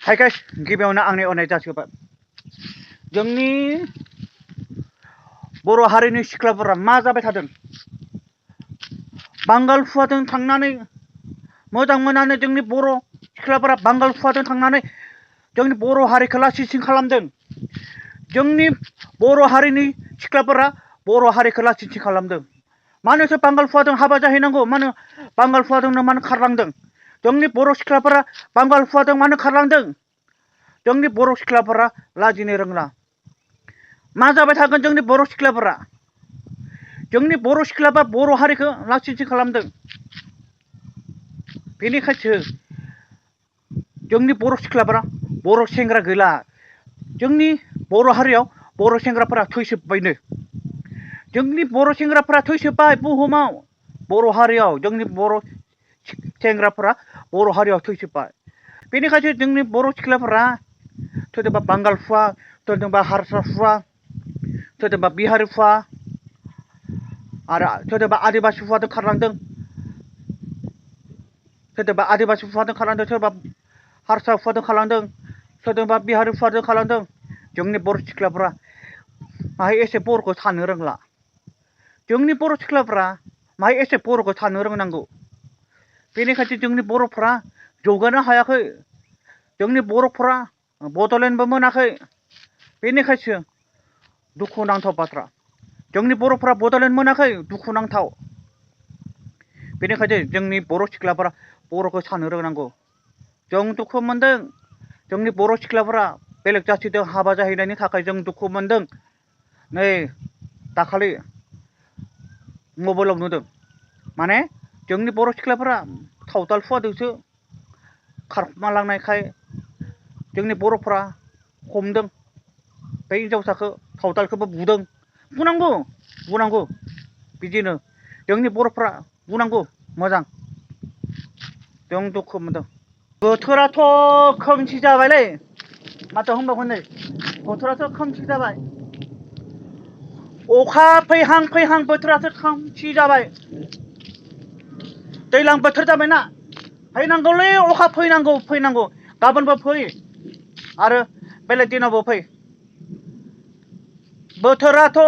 hi guys गिबियावनो आंनि अननाय जासिबाय जोंनि बर' हारिनि सिख्लाफोरा मा जाबाय थादों बांगाल फुवाजों थांनानै मोजां मोननानै जोंनि बर' सिख्लाफोरा बांगाल फुवाजों थांनानै जोंनि बर' हारिखौ लासिंसिं खालामदों जोंनि बर' हारिनि सिख्लाफोरा बर' हारिखौ लासिंसिं खालामदों मानोथो बांगाल फुवाजों हाबा जाहैनांगौ मानो बांगाल फुवाजोंनो मानो खारलांदों जोंनि बर' सिख्लाफोरा बांगाल फुवाजों मानो खारलांदों जोंनि बर' सिख्लाफोरा लाजिनो रोंला मा जाबाय थागोन जोंनि बर' सिख्लाफोरा बर' हारिखौ लासिंसिं खालामदों बेनिखायसो जोंनि बर' सिख्लाफोरा बर' सेंग्रा गैला जोंनि बर' हारियाव बर' सेंग्राफोरा थैजोब्बायनो जोंनि बर' सेंग्राफोरा थैजोब्बाय बुहुमाव बर' हारियाव जोंनि बर' सेंग्राफोरा बर' हारियाव थैजोब्बाय बेनिखायनो जोंनि बर' सिख्लाफोरा सोरबा बांगाल फुवा सोरबा हारसा फुवा सोरबा बिहारि फुवा आरो सोरबा आदिबासि फुवाजों खारलांदों सोरबा आदिबासि फुवाजों खारलांदों सोरबा हारसा फुवाजों खारलांदों सोरबा बिहारि फुवाजों खारलांदों जोंनि बर' सिख्लाफोरा माहाय एसे बर'खौ साननो रोंला जोंनि बर' सिख्लाफ्रा माहाय एसे बर'खौ साननो रोंनांगौ बेनिखायनो जोंनि बर'फ्रा जौगानो हायाखै जोंनि बर'फ्रा बड'लेण्डबो मोनाखै बेनिखायसो दुखुनांथाव बाथ्रा जोंनि बर'फ्रा बड'लेण्ड मोनाखै दुखुनांथाव बेनिखायनो जोंनि बर' सिख्लाफोरा बर'खौ साननो रोंनांगौ जों दुखु मोनदों जोंनि बर' सिख्लाफोरा बेलेग जाथिजों हाबा जाहैनायनि थाखाय जों दुखु मोनदों नै दाखालि मबाइलाव नुदों माने जोंनि बर' सिख्लाफोरा सावथाल फुवाजोंसो खारखुमा लांनायखाय जोंनि बर'फ्रा हमदों बे हिनजावसाखौ सावथालखौबो बुनांगौ बिदिनो जोंनि बर'फ्रा बुनांगौ मोजां जों दुखु मोनदों बोथोराथ' खोमसि जाबायलै माथो होनबावगोन नै बोथोराथ' खोमसि जाबाय अखा फैहां बोथोरासो खोमसि जाबाय दैज्लां बोथोर जाबायना फैनांगौलै अखा फैनांगौ गाबोनबो फै आरो बेलेग दिनावबो फै बोथोराथ'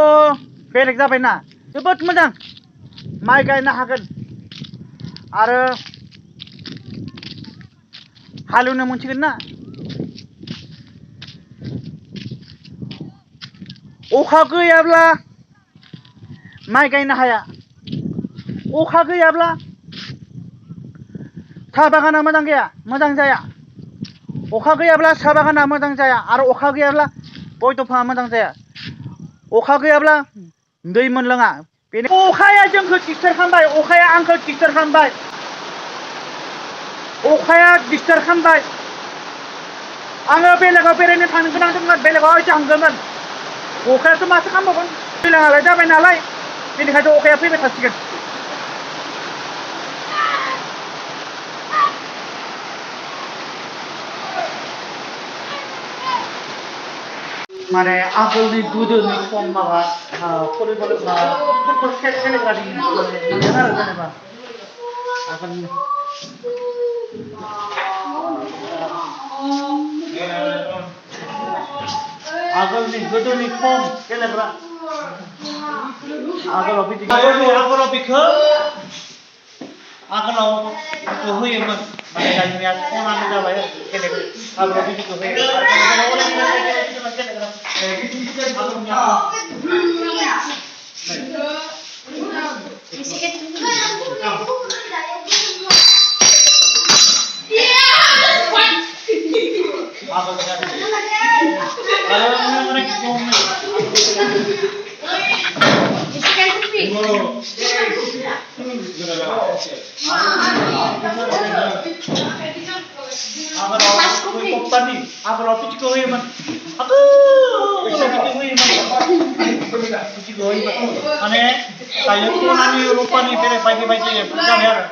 बेलेग जाबायना जोबोद मोजां माइ गायनो हागोन आरो हालेवनो मोनसिगोन ना अखा गैयाब्ला माइ गायनो हाया अखा गैयाब्ला साहा बागाना मोजां जाया अखा गैयाब्ला साहा बागाना मोजां जाया आरो अखा गैयाब्ला गय दंफाङा मोजां जाया अखा गैयाब्ला दै मोनलोङा बेनो अखाया जोंखौ डिस्टार्ब खालामबाय अखाया आंखौ डिस्टार्ब खालामबाय आङो बेलेगाव बेरायनो थांनो गोनां दंमोन बेलेगाव थांगौमोन अखायाथ' माथो खालामबावगोन दैज्लाङालाय जाबाय नालाय बेनिखायनो अखाया फैबाय थासिगोन माने आगोलनि गोदोनि सम माबा फुटबल गेलेग्रा नुदों आरो जेनेबा आगोलनि गोदोनि सम गेलेग्रा आगोलाव बेखौ होयोमोन माने दानिया खनानै जाबाय आगोलाव बिदिखौ होयो आगोलाव बिदिखौ होयोमोन माने दायो खनानि रपानि बेलेग बायदि जाबाय आरो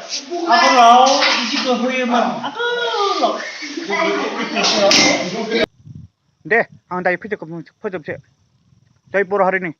आगोलाव बिदिखौ होयोमोन दे आं दायो भिडिअखौ फोजोबसै जय बर' हारिनि